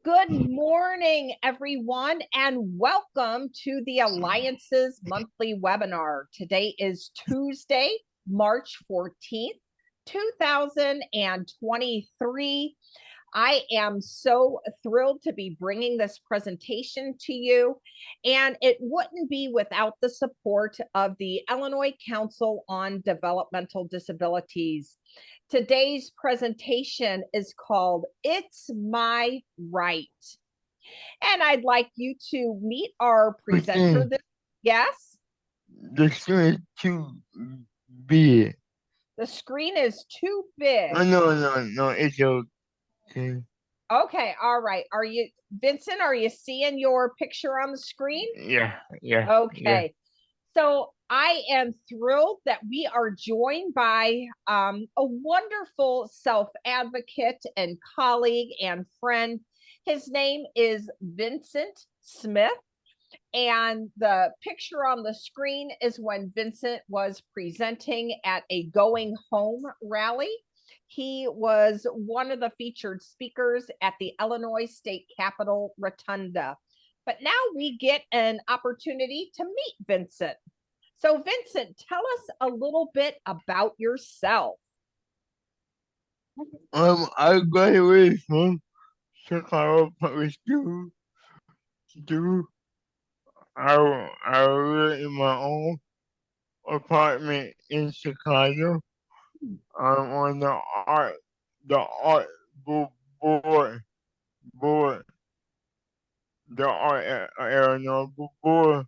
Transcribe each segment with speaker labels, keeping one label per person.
Speaker 1: Good morning, everyone, and welcome to the Alliance's monthly webinar. Today is Tuesday, March 14th, 2023. I am so thrilled to be bringing this presentation to you, and it wouldn't be without the support of the Illinois Council on Developmental Disabilities. Today's presentation is called It's My Right. And I'd like you to meet our presenter. Yes?
Speaker 2: The screen is too big.
Speaker 1: The screen is too big.
Speaker 2: No, it's okay.
Speaker 1: Okay, all right. Vincent, are you seeing your picture on the screen?
Speaker 2: Yeah.
Speaker 1: Okay. So I am thrilled that we are joined by a wonderful self-advocate and colleague and friend. His name is Vincent Smith. And the picture on the screen is when Vincent was presenting at a Going Home rally. He was one of the featured speakers at the Illinois State Capitol Rotunda. But now we get an opportunity to meet Vincent. So Vincent, tell us a little bit about yourself.
Speaker 2: I graduated from Chicago Public School. I live in my own apartment in Chicago. I'm on the art board, board, the art area board.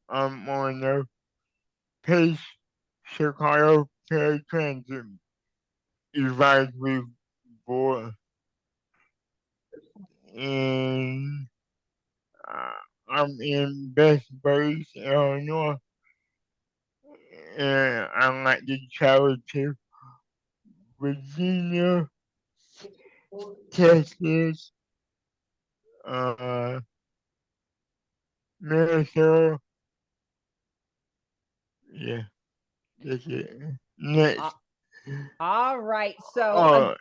Speaker 2: I'm on the Pace Chicago Paratransit Advisory Board, and uh, I'm in Best Buddies, Illinois, and I like to travel to Virginia, Texas, uh, Minnesota. Yeah, that's it. Next.
Speaker 1: All right. So
Speaker 2: Oh,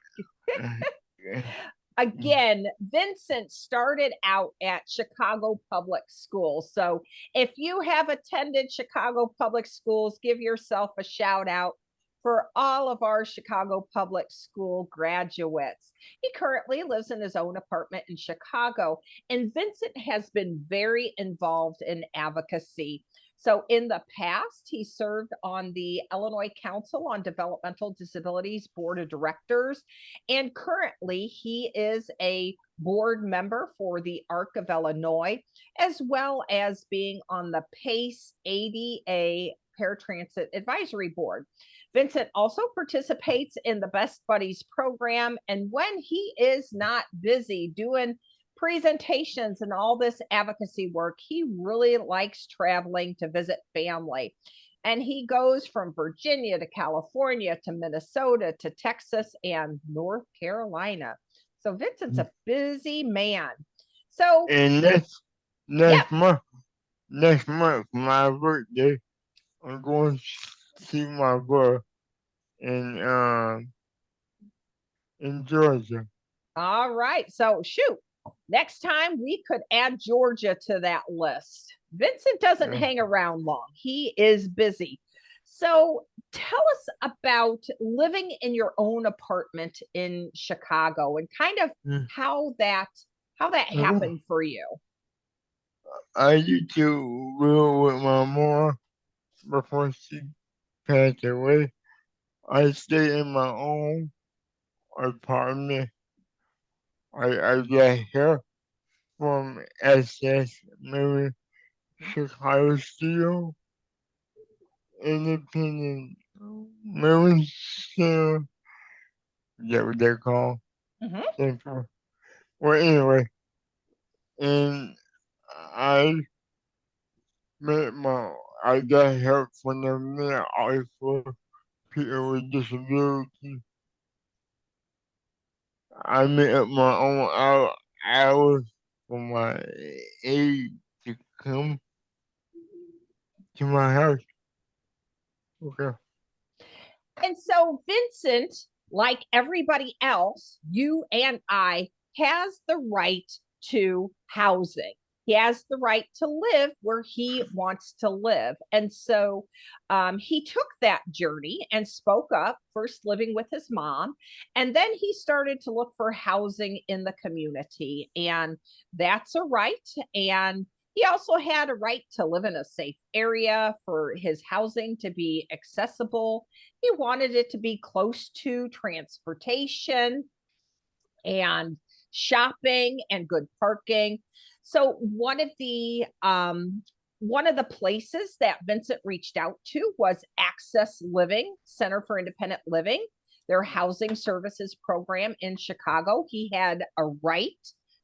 Speaker 1: again, Vincent started out at Chicago Public Schools. So if you have attended Chicago Public Schools, give yourself a shout out for all of our Chicago Public School graduates. He currently lives in his own apartment in Chicago, and Vincent has been very involved in advocacy. So in the past, he served on the Illinois Council on Developmental Disabilities Board of Directors, and currently he is a board member for the ARC of Illinois, as well as being on the PACE ADA Paratransit Advisory Board. Vincent also participates in the Best Buddies program, and when he is not busy doing presentations and all this advocacy work, he really likes traveling to visit family. And he goes from Virginia to California to Minnesota to Texas and North Carolina. So Vincent's a busy man. So
Speaker 2: and
Speaker 1: yeah,
Speaker 2: next month, my birthday, I'm going to see my brother in in Georgia.
Speaker 1: all right. So shoot, next time we could add Georgia to that list. Vincent doesn't
Speaker 2: Yeah.
Speaker 1: hang around long. He is busy. So tell us about living in your own apartment in Chicago and kind of
Speaker 2: Mm.
Speaker 1: how that happened for you.
Speaker 2: I used to live with my mom before she passed away. I stayed in my own apartment. I got here from SS maybe Chicago Steel, Independent Movie Steel. Is that what they're called?
Speaker 1: Mhm.
Speaker 2: Central. Well, anyway, and I met my, I got help from the main office for people with disabilities. I made up my own hours for my aide to come to my house. Okay.
Speaker 1: And so Vincent, like everybody else, you and I has the right to housing. He has the right to live where he wants to live. And so he took that journey and spoke up, first living with his mom. And then he started to look for housing in the community. And that's a right. And he also had a right to live in a safe area, for his housing to be accessible. He wanted it to be close to transportation and shopping and good parking. So one of the places that Vincent reached out to was Access Living, Center for Independent Living, their housing services program in Chicago. He had a right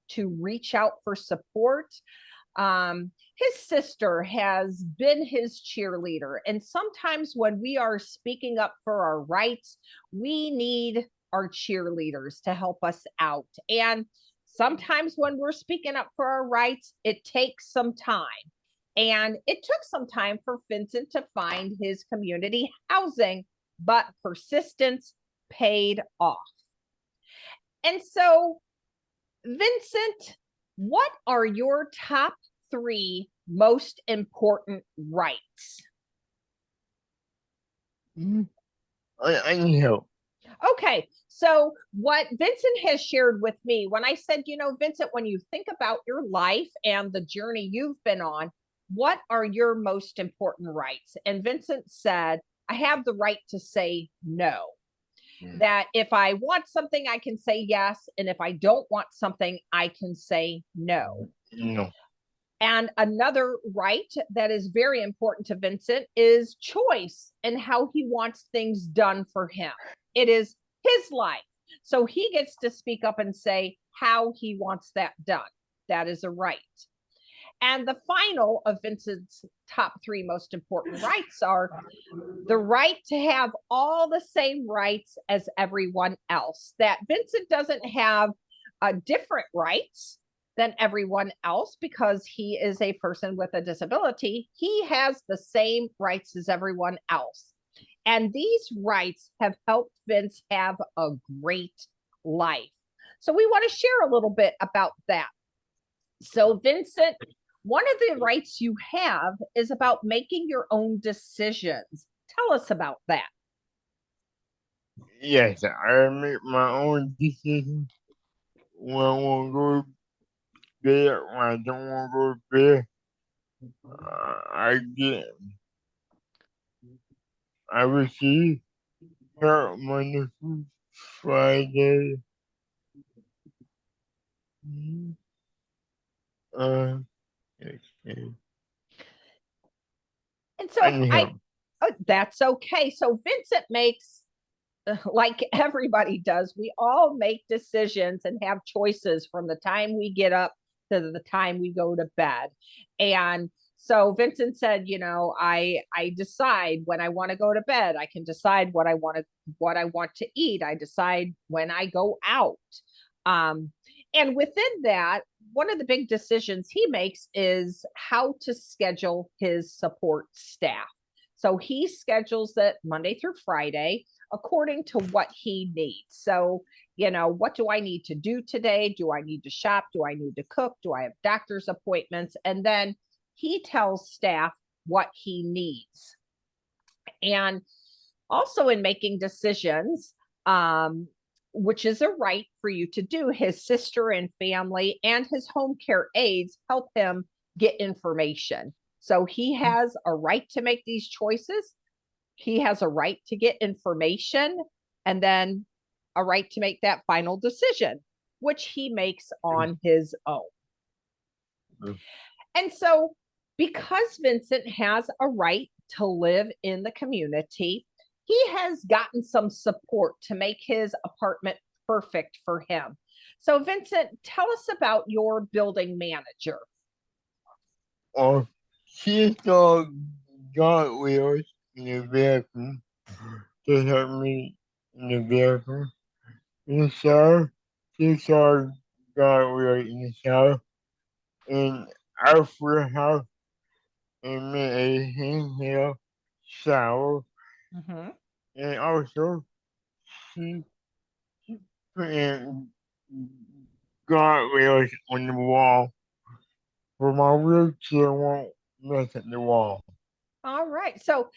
Speaker 1: to reach out for support. His sister has been his cheerleader. And sometimes when we are speaking up for our rights, we need our cheerleaders to help us out. And sometimes when we're speaking up for our rights, it takes some time. And it took some time for Vincent to find his community housing, but persistence paid off. And so, Vincent, what are your top 3 most important rights?
Speaker 2: I need help.
Speaker 1: Okay, so what Vincent has shared with me, when I said, Vincent, when you think about your life and the journey you've been on, what are your most important rights? And Vincent said, I have the right to say no. That if I want something, I can say yes. And if I don't want something, I can say no.
Speaker 2: No.
Speaker 1: And another right that is very important to Vincent is choice and how he wants things done for him. It is his life. So he gets to speak up and say how he wants that done. That is a right. And the final of Vincent's top 3 most important rights are the right to have all the same rights as everyone else. That Vincent doesn't have different rights than everyone else because he is a person with a disability. He has the same rights as everyone else. And these rights have helped Vince have a great life. So we want to share a little bit about that. So, Vincent, one of the rights you have is about making your own decisions. Tell us about that.
Speaker 2: Yes, I make my own decisions when I want to go to bed, when I don't want to go to bed. I receive help Monday through Friday. Uh, okay.
Speaker 1: And so that's okay. So Vincent makes, like everybody does, we all make decisions and have choices from the time we get up to the time we go to bed. And so Vincent said, I decide when I want to go to bed. I can decide what I want to eat. I decide when I go out. And within that, one of the big decisions he makes is how to schedule his support staff. So he schedules it Monday through Friday according to what he needs. So, what do I need to do today? Do I need to shop? Do I need to cook? Do I have doctor's appointments? And then he tells staff what he needs. And also in making decisions, which is a right for you to do, his sister and family and his home care aides help him get information. So he has a right to make these choices. He has a right to get information and then a right to make that final decision, which he makes on his own. And so, because Vincent has a right to live in the community, he has gotten some support to make his apartment perfect for him. So, Vincent, tell us about your building manager.
Speaker 2: She saw God wheels in the vehicle to help me in the vehicle. In the shower, she saw God wheels in the shower. In our free house, and made a handheld shower. And also, she put in guardrails on the wall, but my wheelchair won't mess at the wall.
Speaker 1: All right. So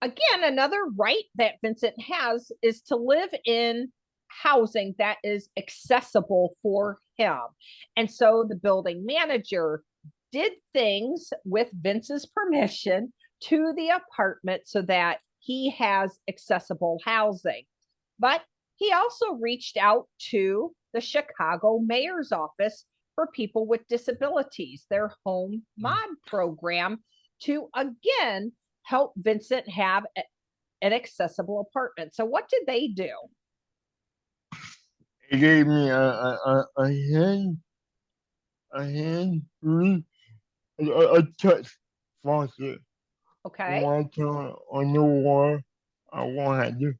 Speaker 1: again, another right that Vincent has is to live in housing that is accessible for him. And so the building manager did things with Vince's permission to the apartment so that he has accessible housing. But he also reached out to the Chicago mayor's office for people with disabilities, their home mod program, to again help Vincent have an accessible apartment. So what did they do?
Speaker 2: They gave me a free, a touch faucet.
Speaker 1: Okay.
Speaker 2: When I turn on the wall, I won't have to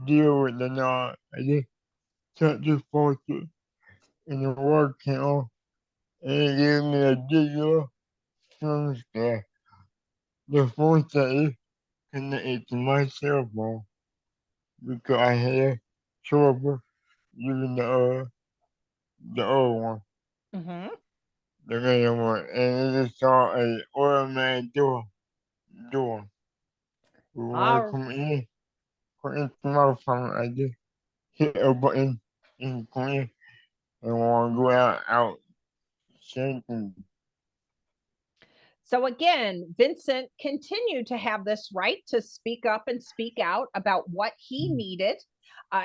Speaker 2: deal with the knob. I just touch the faucet and the water came on. And it gave me a digital thermostat. The faucet is connected to my cell phone because I had trouble using the old one,
Speaker 1: Mm-hmm.
Speaker 2: the main one, and it is called a automatic door. When I
Speaker 1: All
Speaker 2: come in, put into my phone, I just hit a button and come in, and when I go out, same thing.
Speaker 1: So again, Vincent continued to have this right to speak up and speak out about what he needed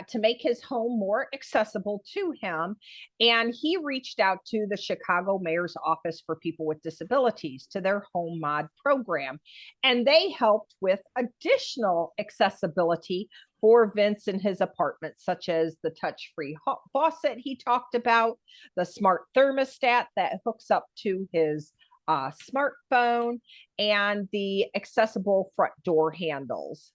Speaker 1: to make his home more accessible to him. And he reached out to the Chicago Mayor's Office for People with Disabilities, to their home mod program. And they helped with additional accessibility for Vince in his apartment, such as the touch-free faucet he talked about, the smart thermostat that hooks up to his smartphone, and the accessible front door handles.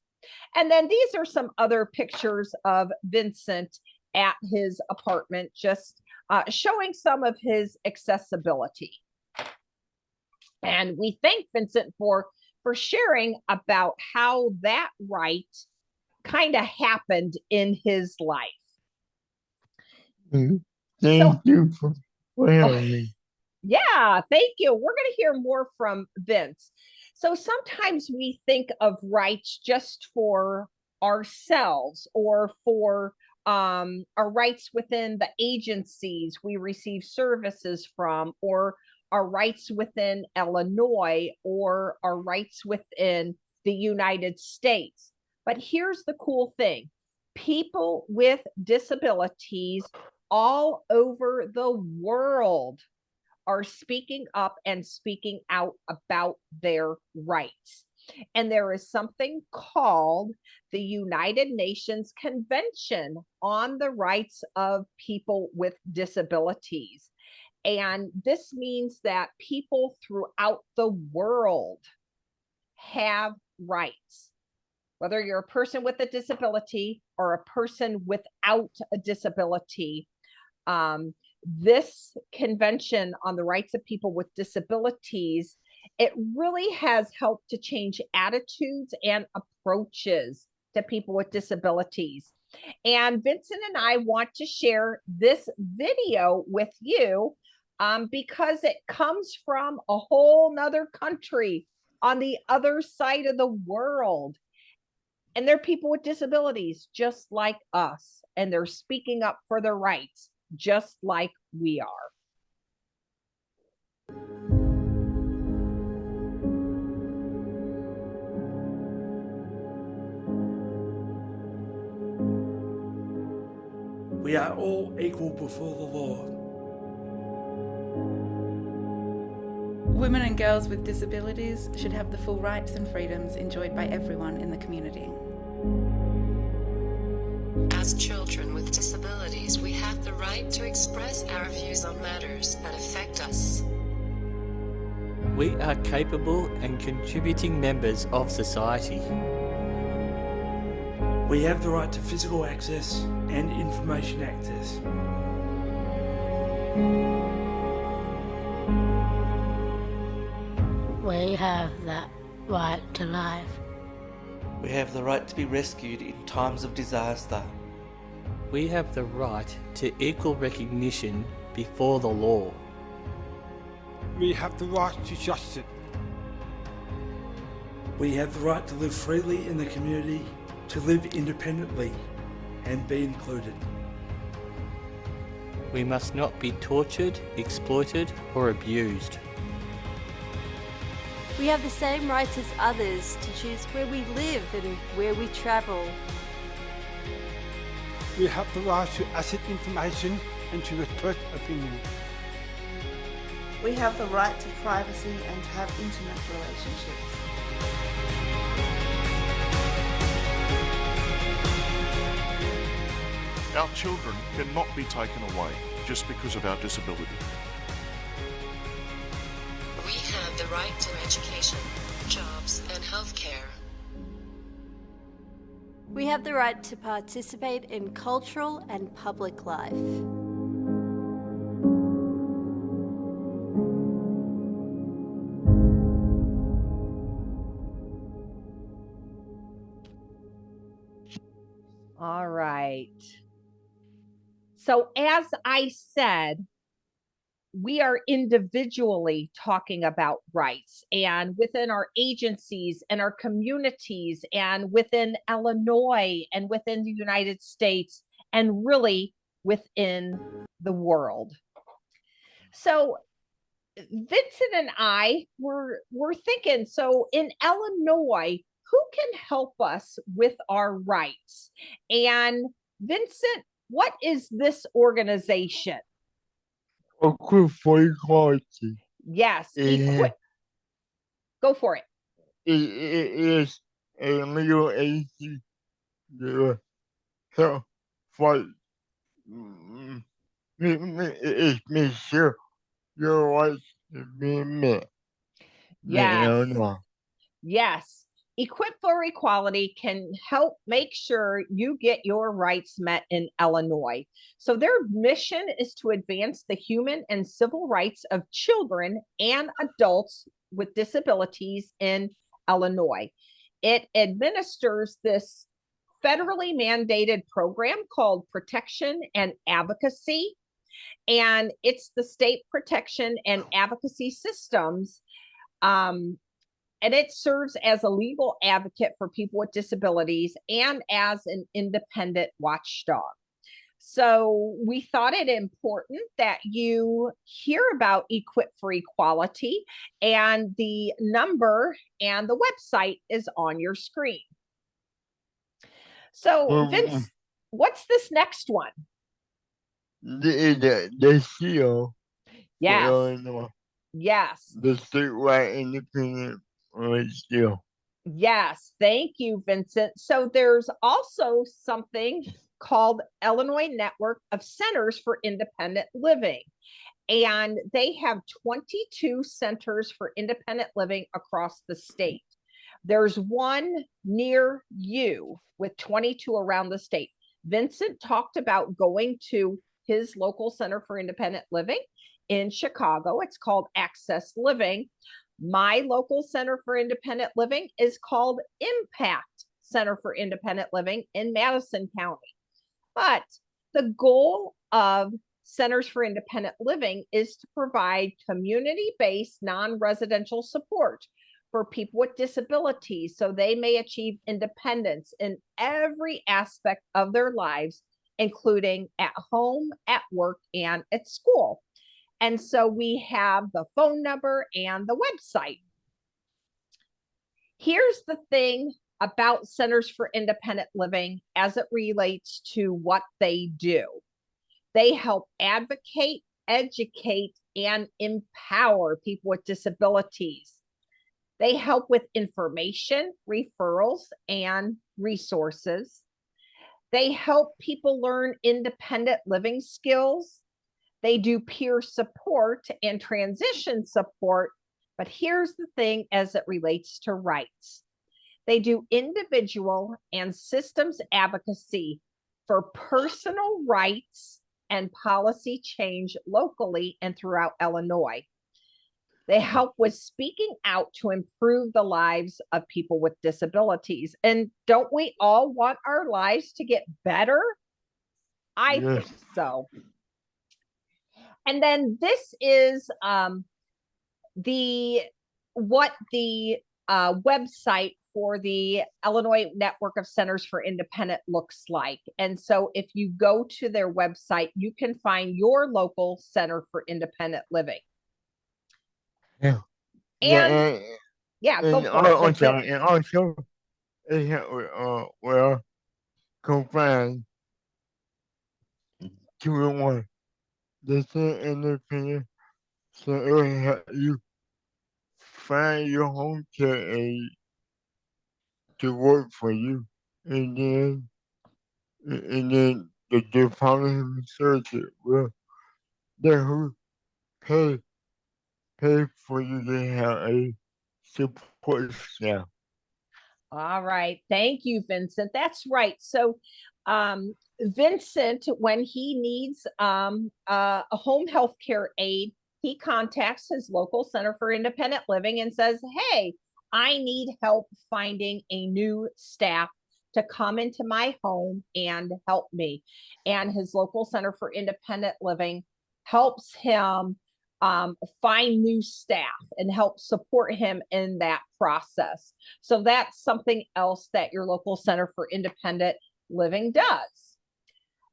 Speaker 1: And then these are some other pictures of Vincent at his apartment, just showing some of his accessibility. And we thank Vincent for sharing about how that right kind of happened in his life.
Speaker 2: Mm-hmm. Thank you for having me.
Speaker 1: Yeah, thank you. We're going to hear more from Vince. So sometimes we think of rights just for ourselves or for our rights within the agencies we receive services from, or our rights within Illinois, or our rights within the United States. But here's the cool thing. People with disabilities all over the world are speaking up and speaking out about their rights. And there is something called the United Nations Convention on the Rights of People with Disabilities. And this means that people throughout the world have rights. Whether you're a person with a disability or a person without a disability, this convention on the rights of people with disabilities, it really has helped to change attitudes and approaches to people with disabilities. And Vincent and I want to share this video with you because it comes from a whole nother country on the other side of the world. And they're people with disabilities just like us, and they're speaking up for their rights just like we are.
Speaker 3: We are all equal before the law.
Speaker 4: Women and girls with disabilities should have the full rights and freedoms enjoyed by everyone in the community.
Speaker 5: As children with disabilities, we have the right to express our views on matters that affect us.
Speaker 6: We are capable and contributing members of society.
Speaker 3: We have the right to physical access and information access.
Speaker 7: We have that right to life.
Speaker 8: We have the right to be rescued in times of disaster.
Speaker 6: We have the right to equal recognition before the law.
Speaker 3: We have the right to justice. We have the right to live freely in the community, to live independently and be included.
Speaker 6: We must not be tortured, exploited, or abused.
Speaker 9: We have the same rights as others to choose where we live and where we travel.
Speaker 3: We have the right to access information and to express opinion.
Speaker 10: We have the right to privacy and to have intimate relationships.
Speaker 11: Our children cannot be taken away just because of our disability.
Speaker 5: We have the right to education, jobs, and healthcare.
Speaker 9: We have the right to participate in cultural and public life.
Speaker 1: All right. So as I said, we are individually talking about rights, and within our agencies and our communities and within Illinois and within the United States and really within the world. So Vincent and I were thinking, so in Illinois, who can help us with our rights? And Vincent, what is this organization?
Speaker 2: Equip for Equality.
Speaker 1: Yes, go for it.
Speaker 2: It is a legal agency to help fight. Make sure your rights are being met.
Speaker 1: Yes. Yes. Equip for Equality can help make sure you get your rights met in Illinois. So their mission is to advance the human and civil rights of children and adults with disabilities in Illinois. It administers this federally mandated program called Protection and Advocacy, and it's the state protection and advocacy systems. And it serves as a legal advocate for people with disabilities and as an independent watchdog. So we thought it important that you hear about Equip for Equality, and the number and the website is on your screen. So Vince, what's this next one?
Speaker 2: The seal.
Speaker 1: Yes. Yes.
Speaker 2: The statewide independent seal.
Speaker 1: Yes, thank you, Vincent. So there's also something called Illinois Network of Centers for Independent Living, and they have 22 centers for independent living across the state. There's one near you with 22 around the state. Vincent talked about going to his local center for independent living in Chicago. It's called Access Living. My local center for independent living is called Impact Center for Independent Living in Madison County. But the goal of Centers for Independent Living is to provide community-based non-residential support for people with disabilities so they may achieve independence in every aspect of their lives, including at home, at work, and at school. And so we have the phone number and the website. Here's the thing about Centers for Independent Living as it relates to what they do. They help advocate, educate, and empower people with disabilities. They help with information, referrals, and resources. They help people learn independent living skills. They do peer support and transition support, but here's the thing as it relates to rights. They do individual and systems advocacy for personal rights and policy change locally and throughout Illinois. They help with speaking out to improve the lives of people with disabilities. And don't we all want our lives to get better? I think so. And then this is the website for the Illinois Network of Centers for Independent looks like. And so if you go to their website, you can find your local Center for Independent Living.
Speaker 2: Yeah.
Speaker 1: And yeah, go for it.
Speaker 2: Also, and also, it help confined to one. This is independent, so it will help you find your home care aid to work for you, and then the Department of Services will then who pay for you to have a support staff.
Speaker 1: All right. Thank you, Vincent. That's right. So Vincent, when he needs a home health care aide, he contacts his local Center for Independent Living and says, hey, I need help finding a new staff to come into my home and help me. And his local Center for Independent Living helps him find new staff and help support him in that process. So that's something else that your local Center for Independent Living does.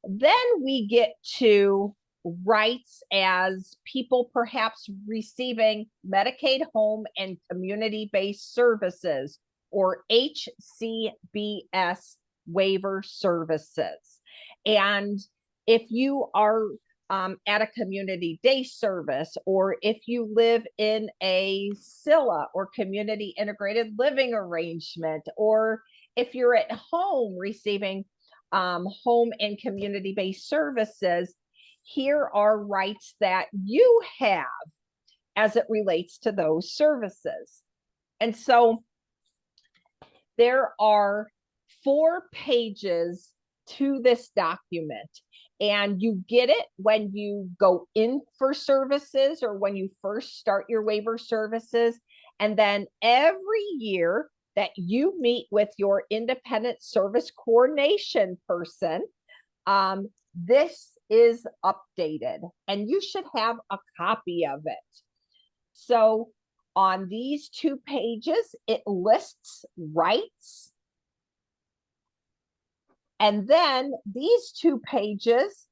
Speaker 1: Then we get to rights as people perhaps receiving Medicaid home and community-based services, or HCBS waiver services. And if you are at a community day service, or if you live in a SILA or community integrated living arrangement, or if you're at home receiving home and community-based services, here are rights that you have as it relates to those services. And so there are 4 pages to this document, and you get it when you go in for services or when you first start your waiver services. And then every year that you meet with your independent service coordination person, this is updated, and you should have a copy of it. So on these 2 pages, it lists rights. And then these 2 pages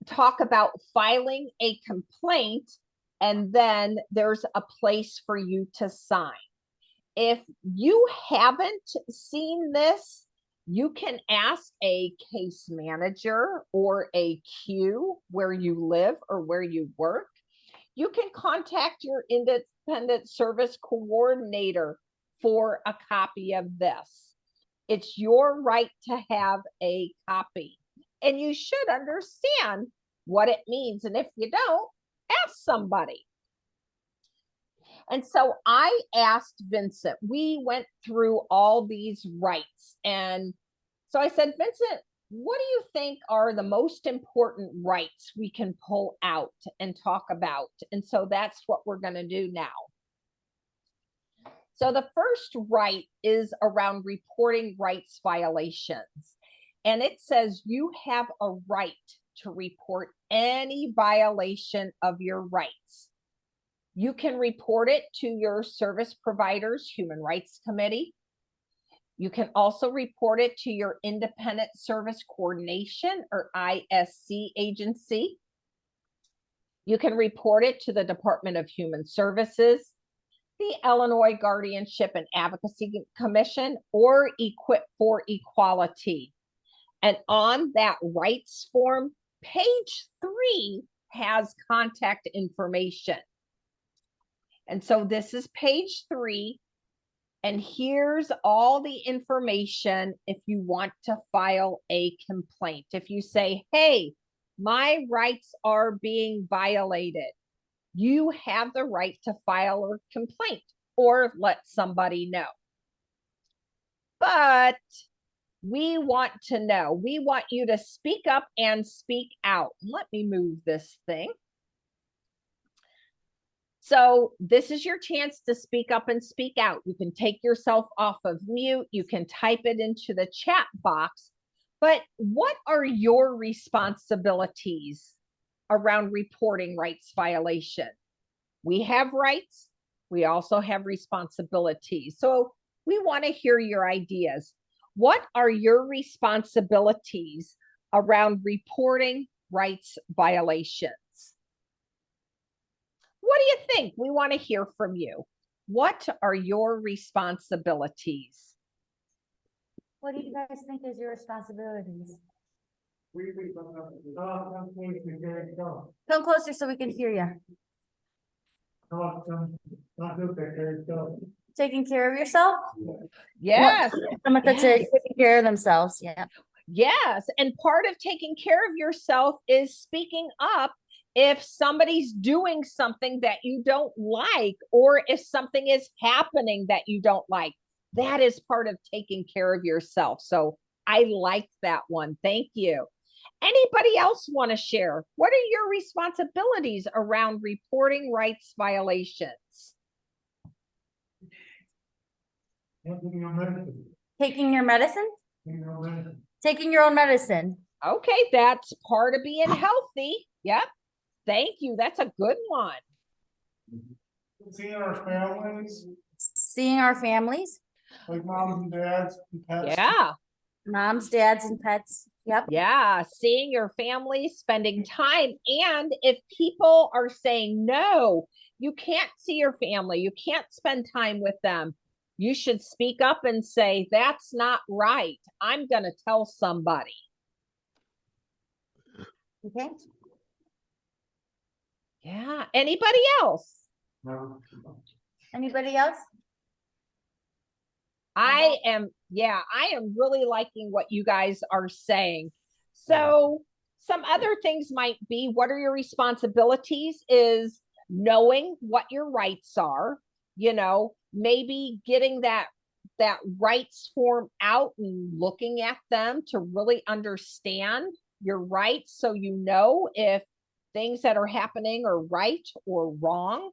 Speaker 1: talk about filing a complaint, and then there's a place for you to sign. If you haven't seen this, you can ask a case manager or a Q where you live or where you work. You can contact your independent service coordinator for a copy of this. It's your right to have a copy, and you should understand what it means. And if you don't, ask somebody. And so I asked Vincent, we went through all these rights. And so I said, Vincent, what do you think are the most important rights we can pull out and talk about? And so that's what we're going to do now. So the first right is around reporting rights violations. And it says you have a right to report any violation of your rights. You can report it to your service provider's Human Rights Committee. You can also report it to your Independent Service Coordination, or ISC agency. You can report it to the Department of Human Services, the Illinois Guardianship and Advocacy Commission, or Equip for Equality. And on that rights form, page 3 has contact information. And so this is page 3. And here's all the information if you want to file a complaint. If you say, hey, my rights are being violated, you have the right to file a complaint or let somebody know. But we want to know, we want you to speak up and speak out. Let me move this thing. So this is your chance to speak up and speak out. You can take yourself off of mute. You can type it into the chat box. But what are your responsibilities around reporting rights violation. We have rights. We also have responsibilities. So we want to hear your ideas. What are your responsibilities around reporting rights violations? What do you think? We want to hear from you. What are your responsibilities?
Speaker 12: What do you guys think is your responsibilities? Come closer so we can hear you. Taking care of yourself?
Speaker 1: Yes.
Speaker 12: Someone that's taking care of themselves. Yeah.
Speaker 1: Yes. And part of taking care of yourself is speaking up if somebody's doing something that you don't like, or if something is happening that you don't like. That is part of taking care of yourself. So I like that one. Thank you. Anybody else want to share? What are your responsibilities around reporting rights violations?
Speaker 12: Taking your medicine? Taking your own medicine.
Speaker 1: Okay, that's part of being healthy. Yep. Thank you. That's a good one.
Speaker 3: Seeing our families.
Speaker 12: Seeing our families.
Speaker 3: Like moms and dads and pets.
Speaker 1: Yeah.
Speaker 12: Moms, dads, and pets. Yep.
Speaker 1: Yeah. Seeing your family, spending time. And if people are saying, no, you can't see your family, you can't spend time with them, you should speak up and say, that's not right. I'm going to tell somebody.
Speaker 12: Okay.
Speaker 1: Yeah. Anybody else?
Speaker 12: Anybody else?
Speaker 1: I am really liking what you guys are saying. So some other things might be, what are your responsibilities is knowing what your rights are, maybe getting that rights form out and looking at them to really understand your rights, so if things that are happening are right or wrong.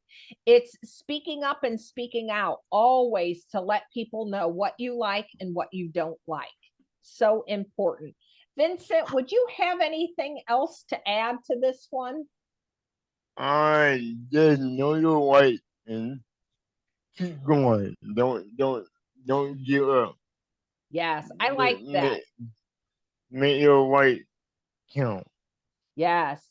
Speaker 1: It's speaking up and speaking out always to let people know what you like and what you don't like. So important. Vincent, would you have anything else to add to this one?
Speaker 2: Just know your right and keep going. Don't give up.
Speaker 1: Yes, I like that.
Speaker 2: Make your right count.
Speaker 1: Yes.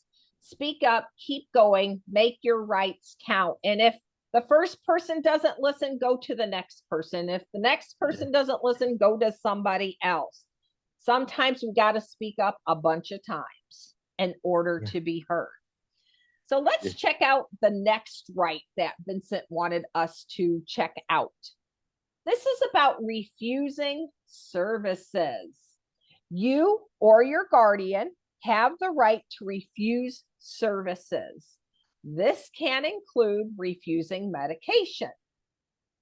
Speaker 1: Speak up, keep going, make your rights count. And if the first person doesn't listen, go to the next person. If the next person doesn't listen, go to somebody else. Sometimes we got to speak up a bunch of times in order to be heard. So let's check out the next right that Vincent wanted us to check out. This is about refusing services. You or your guardian have the right to refuse services. This can include refusing medication.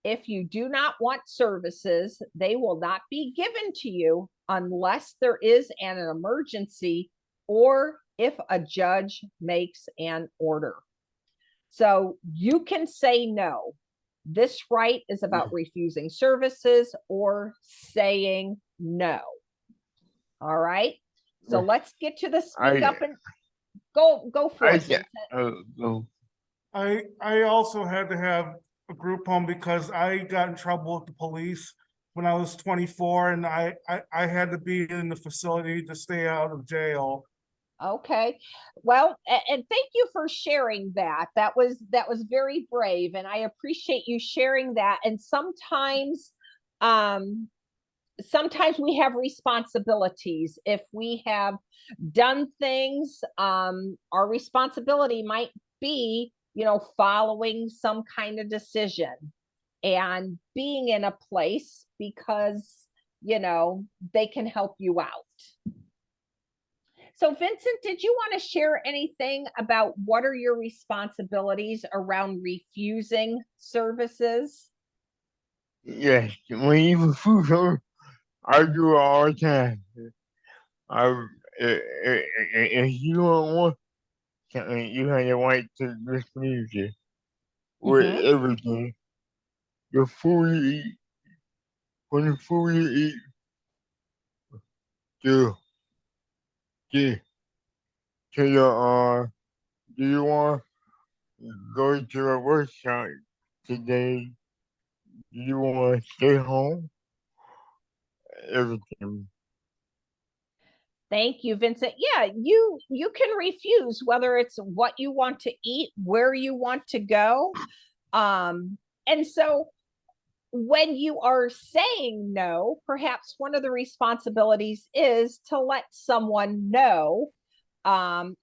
Speaker 1: If you do not want services, they will not be given to you unless there is an emergency or if a judge makes an order. So you can say no. This right is about refusing services or saying no. All right. So let's get to the speak up and go for it.
Speaker 3: I also had to have a group home because I got in trouble with the police when I was 24, and I had to be in the facility to stay out of jail.
Speaker 1: Okay. Well, and thank you for sharing that. That was very brave, and I appreciate you sharing that. And sometimes we have responsibilities. If we have done things, our responsibility might be, following some kind of decision and being in a place because, they can help you out. So Vincent, did you want to share anything about what are your responsibilities around refusing services?
Speaker 2: Yes, when you refuse her, I do it all the time. If you don't want something, you have the right to refuse it with everything. The food you eat, when the food you eat, to your do you want to go to a workshop today? Do you want to stay home? Everything.
Speaker 1: Thank you, Vincent. Yeah, you can refuse whether it's what you want to eat, where you want to go. And so when you are saying no, perhaps one of the responsibilities is to let someone know, and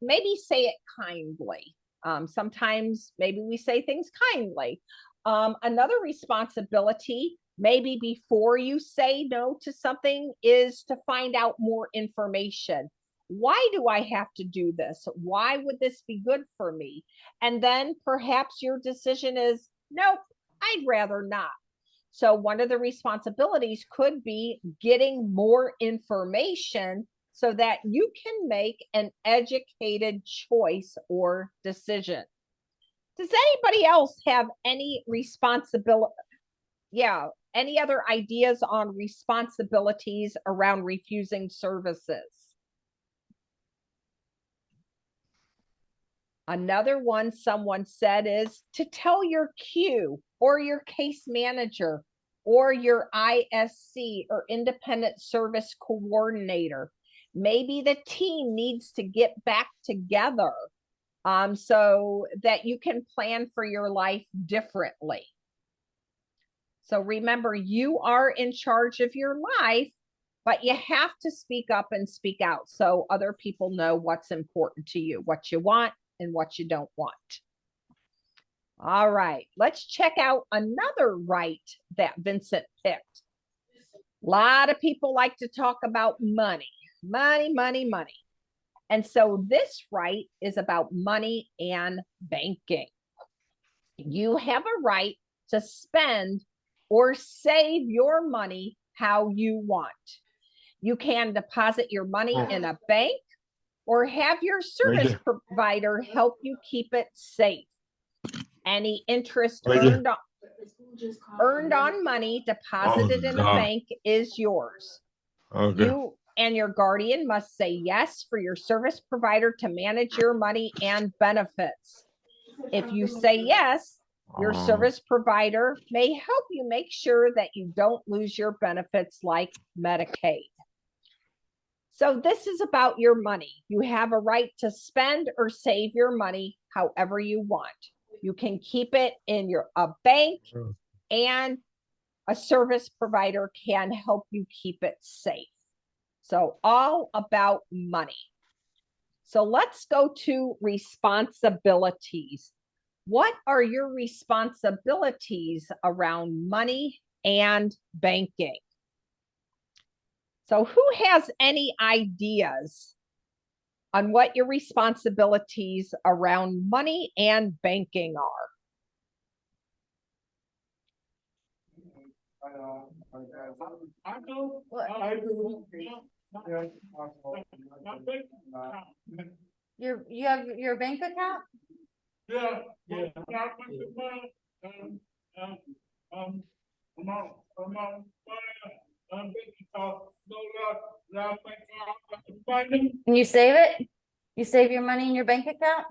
Speaker 1: maybe say it kindly. Sometimes maybe we say things kindly. Another responsibility, maybe before you say no to something, is to find out more information. Why do I have to do this? Why would this be good for me? And then perhaps your decision is, nope, I'd rather not. So one of the responsibilities could be getting more information so that you can make an educated choice or decision. Does anybody else have any responsibility? Yeah, any other ideas on responsibilities around refusing services? Another one someone said is to tell your Q or your case manager or your ISC or independent service coordinator. Maybe the team needs to get back together so that you can plan for your life differently. So remember, you are in charge of your life, but you have to speak up and speak out so other people know what's important to you, what you want and what you don't want. All right, let's check out another right that Vincent picked. A lot of people like to talk about money, money, money, money. And so this right is about money and banking. You have a right to spend or save your money how you want. You can deposit your money in a bank or have your service provider help you keep it safe. Any interest earned on money deposited in a bank is yours.
Speaker 2: Okay.
Speaker 1: You and your guardian must say yes for your service provider to manage your money and benefits. If you say yes, your service provider may help you make sure that you don't lose your benefits like Medicaid. So this is about your money. You have a right to spend or save your money however you want. You can keep it in a bank, and a service provider can help you keep it safe. So all about money. So let's go to responsibilities. What are your responsibilities around money and banking? So who has any ideas on what your responsibilities around money and banking are?
Speaker 12: You have your bank account? And you save it? You save your money in your bank account?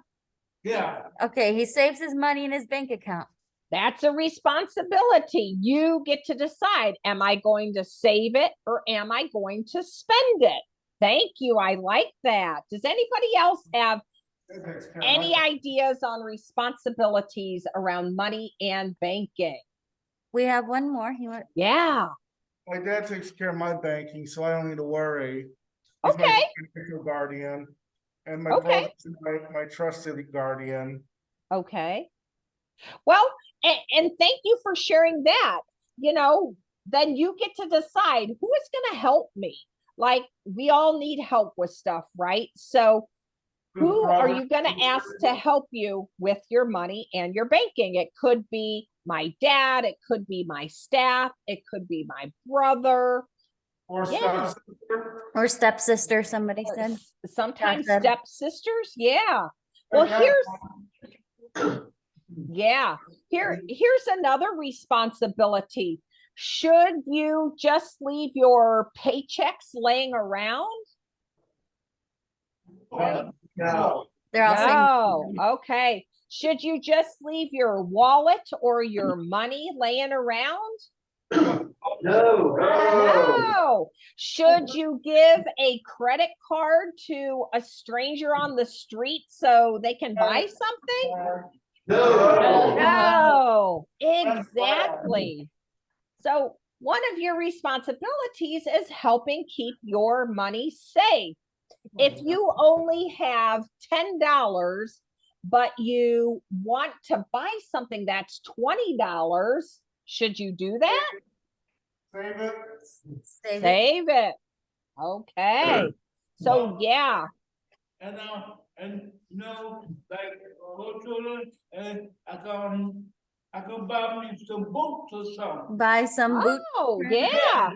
Speaker 3: Yeah.
Speaker 12: Okay, he saves his money in his bank account.
Speaker 1: That's a responsibility. You get to decide, am I going to save it or am I going to spend it? Thank you. I like that. Does anybody else have any ideas on responsibilities around money and banking?
Speaker 12: We have one more.
Speaker 1: Yeah.
Speaker 3: My dad takes care of my banking, so I don't need to worry. He's
Speaker 1: Okay.
Speaker 3: my financial guardian, and my brother's my trusted guardian.
Speaker 1: Okay. Well, and thank you for sharing that. You know, then you get to decide who is going to help me. Like, we all need help with stuff, right? So who are you going to ask to help you with your money and your banking? It could be my dad, it could be my staff, it could be my brother.
Speaker 3: Or
Speaker 12: stepsister. Or stepsister, somebody said.
Speaker 1: Sometimes stepsisters, yeah. Well, here's another responsibility. Should you just leave your paychecks laying around?
Speaker 3: No.
Speaker 12: They're all saying
Speaker 1: No, okay. Should you just leave your wallet or your money laying around? No. Should you give a credit card to a stranger on the street so they can buy something? No, exactly. So one of your responsibilities is helping keep your money safe. If you only have $10, but you want to buy something that's $20, should you do that?
Speaker 3: Save it.
Speaker 1: Save it. Okay. So yeah.
Speaker 13: And like little children, and I can buy me some boots or something.
Speaker 12: buy some boots.
Speaker 1: Oh, yeah.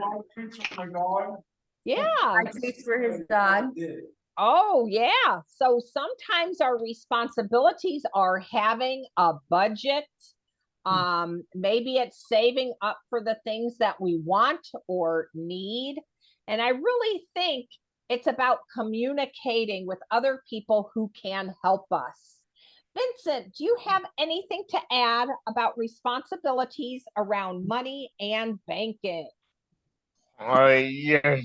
Speaker 1: Yeah.
Speaker 12: Buy treats for his dog.
Speaker 1: Oh, yeah. So sometimes our responsibilities are having a budget. Maybe it's saving up for the things that we want or need. And I really think it's about communicating with other people who can help us. Vincent, do you have anything to add about responsibilities around money and banking?
Speaker 2: Yes,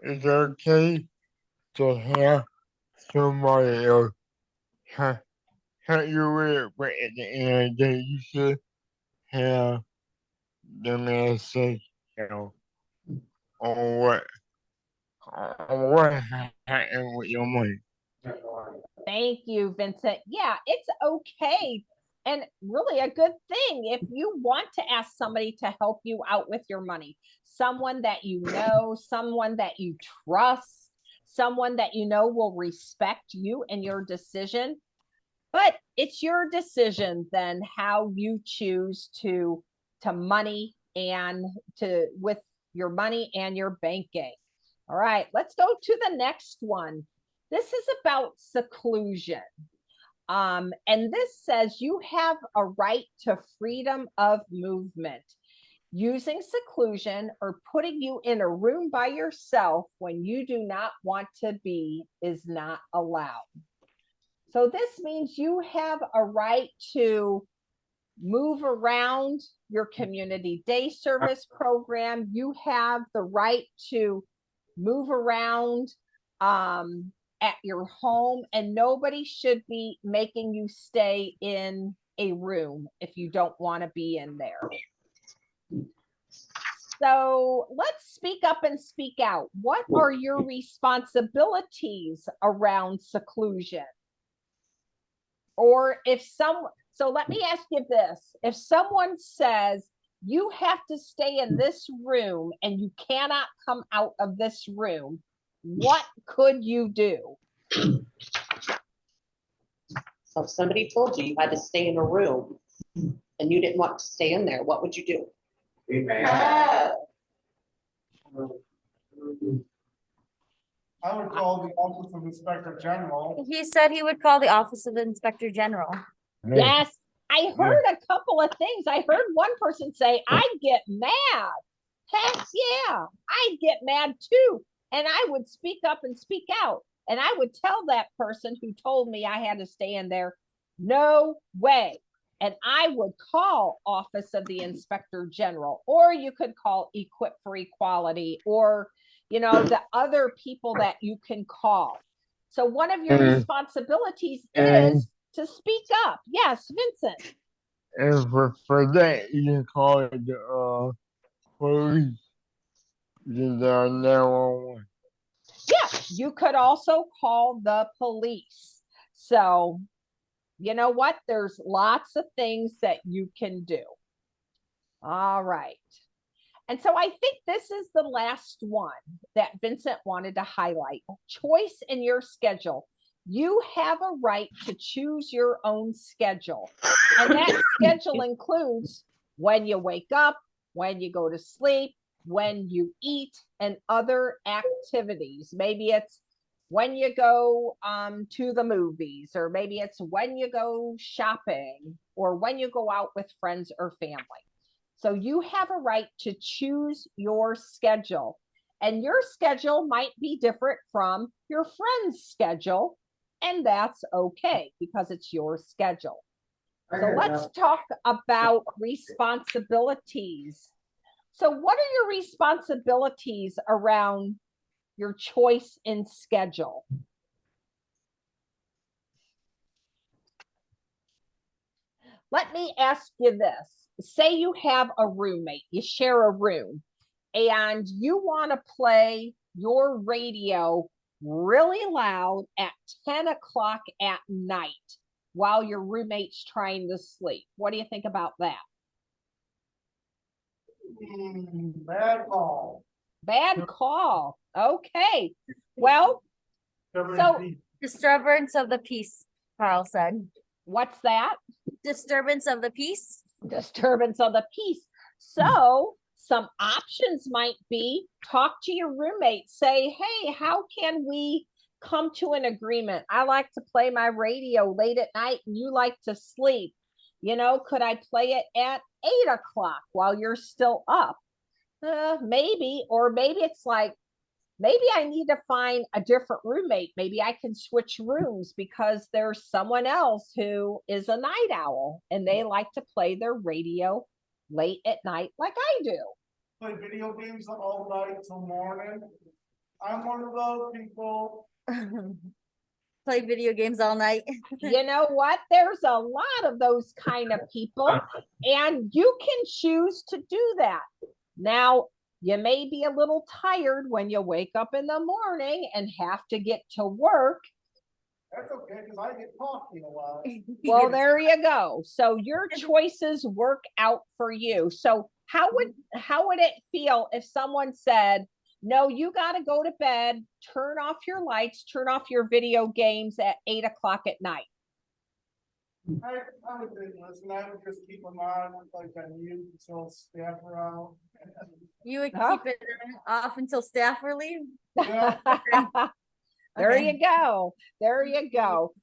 Speaker 2: it's okay to have somebody else help you with it, but at the end of the day, you should have the man say, on what happened with your money.
Speaker 1: Thank you, Vincent. Yeah, it's okay. And really a good thing if you want to ask somebody to help you out with your money, someone that you know, someone that you trust, someone that you know will respect you and your decision. But it's your decision then how you choose to money and to with your money and your banking. All right, let's go to the next one. This is about seclusion. And this says you have a right to freedom of movement. Using seclusion or putting you in a room by yourself when you do not want to be is not allowed. So this means you have a right to move around your community day service program. You have the right to move around at your home, and nobody should be making you stay in a room if you don't want to be in there. So let's speak up and speak out. What are your responsibilities around seclusion? Or if someone, so let me ask you this. If someone says, you have to stay in this room and you cannot come out of this room, what could you do?
Speaker 14: So if somebody told you you had to stay in a room and you didn't want to stay in there, what would you do?
Speaker 3: I would call the Office of Inspector General.
Speaker 12: He said he would call the Office of the Inspector General.
Speaker 1: Yes, I heard a couple of things. I heard one person say, I get mad. Heck yeah, I get mad too. And I would speak up and speak out. And I would tell that person who told me I had to stay in there, no way. And I would call Office of the Inspector General, or you could call Equip for Equality, or, you know, the other people that you can call. So one of your responsibilities is to speak up. Yes, Vincent.
Speaker 2: And for that, you can call the police. The 911.
Speaker 1: Yeah, you could also call the police. So, you know what? There's lots of things that you can do. All right. And so I think this is the last one that Vincent wanted to highlight. Choice in your schedule. You have a right to choose your own schedule. And that schedule includes when you wake up, when you go to sleep, when you eat, and other activities. Maybe it's when you go to the movies, or maybe it's when you go shopping, or when you go out with friends or family. So you have a right to choose your schedule, and your schedule might be different from your friend's schedule, and that's okay because it's your schedule. So let's talk about responsibilities. So what are your responsibilities around your choice in schedule? Let me ask you this. Say you have a roommate, you share a room, and you want to play your radio really loud at 10 o'clock at night while your roommate's trying to sleep. What do you think about that?
Speaker 13: Bad call.
Speaker 1: Bad call. Okay. Well, so
Speaker 12: Disturbance of the peace, Carl said.
Speaker 1: what's that?
Speaker 12: Disturbance of the peace.
Speaker 1: Disturbance of the peace. So some options might be talk to your roommate, say, hey, how can we come to an agreement? I like to play my radio late at night and you like to sleep. You know, could I play it at 8 o'clock while you're still up? Maybe, or maybe it's like, maybe I need to find a different roommate. Maybe I can switch rooms because there's someone else who is a night owl and they like to play their radio late at night like I do.
Speaker 3: Play video games all night till morning. I'm one of those people.
Speaker 12: Play video games all night.
Speaker 1: You know what? There's a lot of those kind of people, and you can choose to do that. Now, you may be a little tired when you wake up in the morning and have to get to work.
Speaker 3: That's okay, because I get coffee a lot.
Speaker 1: Well, there you go. So your choices work out for you. So how would it feel if someone said, no, you got to go to bed, turn off your lights, turn off your video games at 8 o'clock at night?
Speaker 3: I would listen. I would just keep them on like on mute until staff are out.
Speaker 12: You would keep it off until staff were leave?
Speaker 3: Yeah.
Speaker 1: There you go. There you go.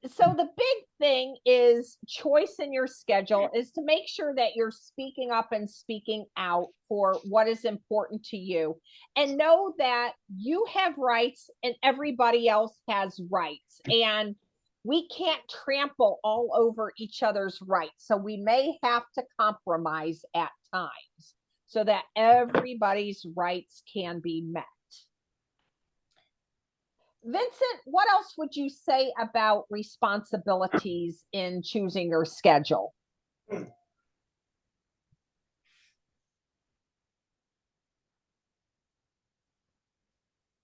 Speaker 1: So the big thing is choice in your schedule is to make sure that you're speaking up and speaking out for what is important to you, and know that you have rights and everybody else has rights, and we can't trample all over each other's rights. So we may have to compromise at times so that everybody's rights can be met. Vincent, what else would you say about responsibilities in choosing your schedule?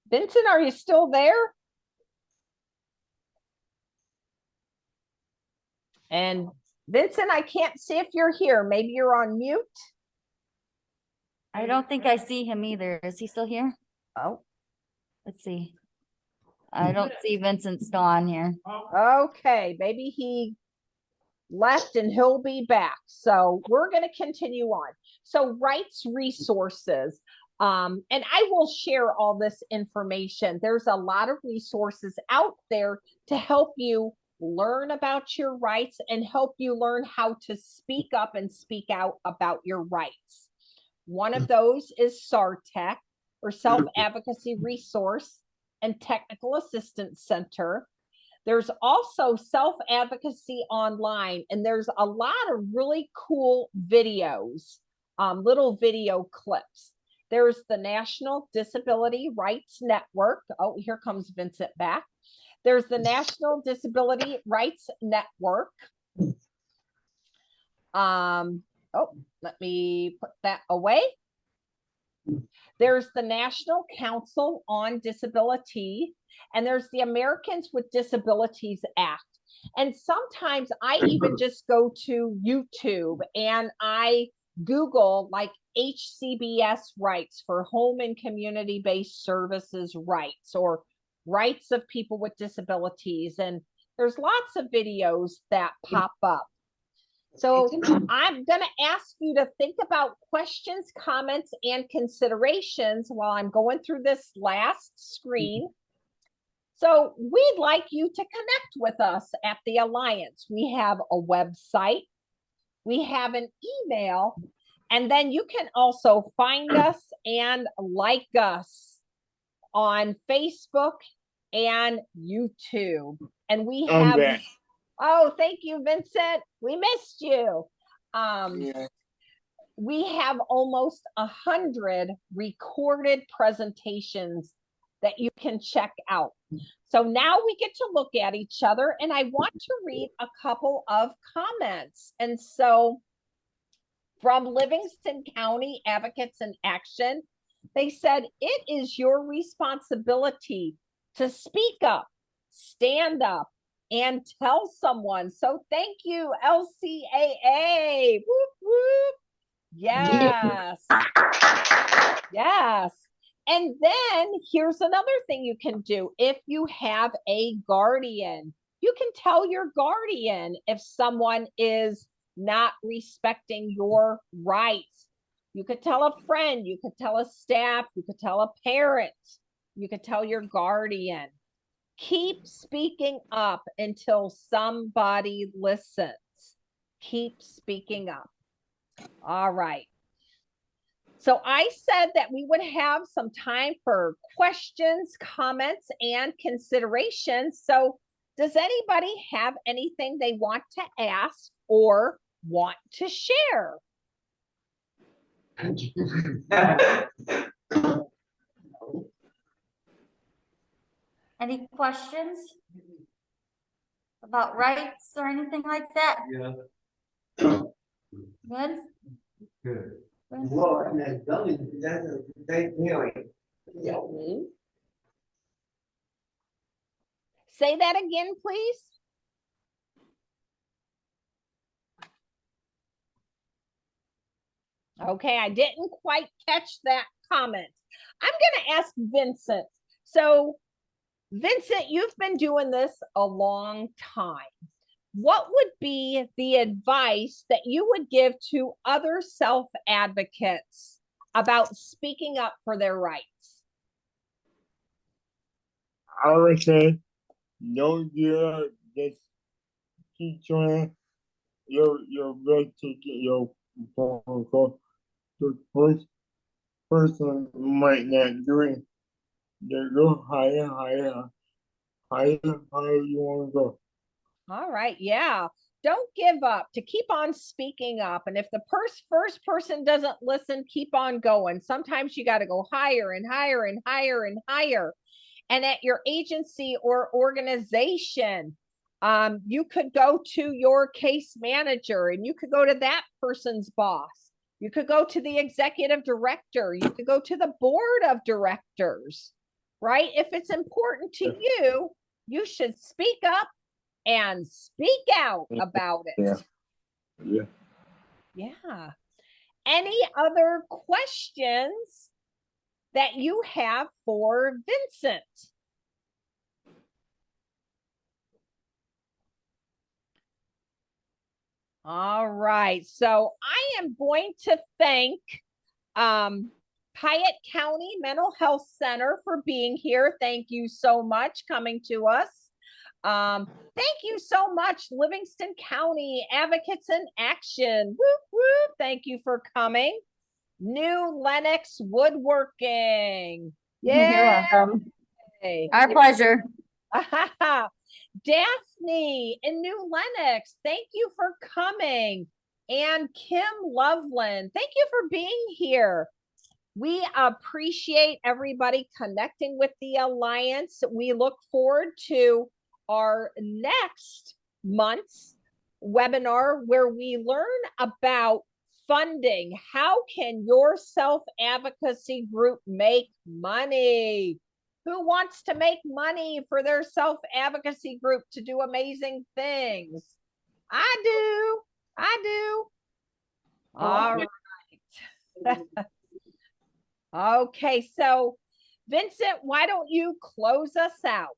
Speaker 1: Vincent, are you still there? And Vincent, I can't see if you're here. Maybe you're on mute.
Speaker 12: I don't think I see him either. Is he still here?
Speaker 1: Oh,
Speaker 12: let's see. I don't see Vincent still on here.
Speaker 1: Okay, maybe he left and he'll be back. So we're going to continue on. So rights resources. And I will share all this information. There's a lot of resources out there to help you learn about your rights and help you learn how to speak up and speak out about your rights. One of those is SARTEC, or Self-Advocacy Resource and Technical Assistance Center. There's also Self-Advocacy Online, and there's a lot of really cool videos, little video clips. There's the National Disability Rights Network. Oh, here comes Vincent back. There's the National Disability Rights Network. Oh, let me put that away. There's the National Council on Disability, and there's the Americans with Disabilities Act. And sometimes I even just go to YouTube and I Google like HCBS rights for home and community-based services rights, or rights of people with disabilities. And there's lots of videos that pop up. So I'm going to ask you to think about questions, comments, and considerations while I'm going through this last screen. So we'd like you to connect with us at the Alliance. We have a website, we have an email, and then you can also find us and like us on Facebook and YouTube. And we
Speaker 2: I'm
Speaker 1: have,
Speaker 2: back.
Speaker 1: oh, thank you, Vincent. We missed you.
Speaker 2: Yeah.
Speaker 1: We have almost 100 recorded presentations that you can check out. So now we get to look at each other, and I want to read a couple of comments. And so from Livingston County Advocates in Action, they said, it is your responsibility to speak up, stand up, and tell someone. So thank you, LCAA. Whoop, whoop. Yes. Yes. And then here's another thing you can do. If you have a guardian, you can tell your guardian if someone is not respecting your rights. You could tell a friend, you could tell a staff, you could tell a parent, you could tell your guardian. Keep speaking up until somebody listens. Keep speaking up. All right. So I said that we would have some time for questions, comments, and considerations. So does anybody have anything they want to ask or want to share?
Speaker 12: Any questions about rights or anything like that?
Speaker 13: Yeah.
Speaker 12: Good?
Speaker 13: Good.
Speaker 1: Say that again, please. Okay, I didn't quite catch that comment. I'm going to ask Vincent. So, Vincent, you've been doing this a long time. What would be the advice that you would give to other self-advocates about speaking up for their rights?
Speaker 2: I would say, don't give up, just keep trying your best to get your phone call. The first person might not do it. They go higher, you want to go.
Speaker 1: All right, yeah. Don't give up, to keep on speaking up. And if the first person doesn't listen, keep on going. Sometimes you got to go higher and higher and higher and higher. And at your agency or organization, you could go to your case manager and you could go to that person's boss. You could go to the executive director. You could go to the board of directors, right? If it's important to you, you should speak up and speak out about it. Yeah. Any other questions that you have for Vincent? All right. So I am going to thank Piatt County Mental Health Center for being here. Thank you so much coming to us. Thank you so much, Livingston County Advocates in Action. Whoop, whoop. Thank you for coming. New Lennox Woodworking. Yeah.
Speaker 12: You're welcome. Our pleasure.
Speaker 1: Daphne in New Lennox, thank you for coming. And Kim Loveland, thank you for being here. We appreciate everybody connecting with the Alliance. We look forward to our next month's webinar where we learn about funding. How can your self-advocacy group make money? Who wants to make money for their self-advocacy group to do amazing things? I do. All right. Okay, so Vincent, why don't you close us out?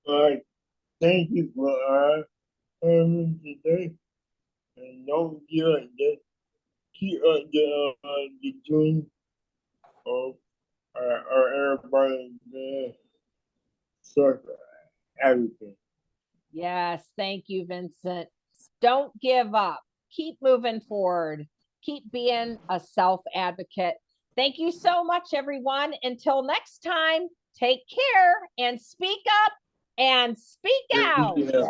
Speaker 2: All right. Thank you for having me today. And don't give up, just keep up the dream of everybody there. Everything.
Speaker 1: Yes, thank you, Vincent. Don't give up. Keep moving forward. Keep being a self-advocate. Thank you so much, everyone. Until next time, Take care and speak up and speak out.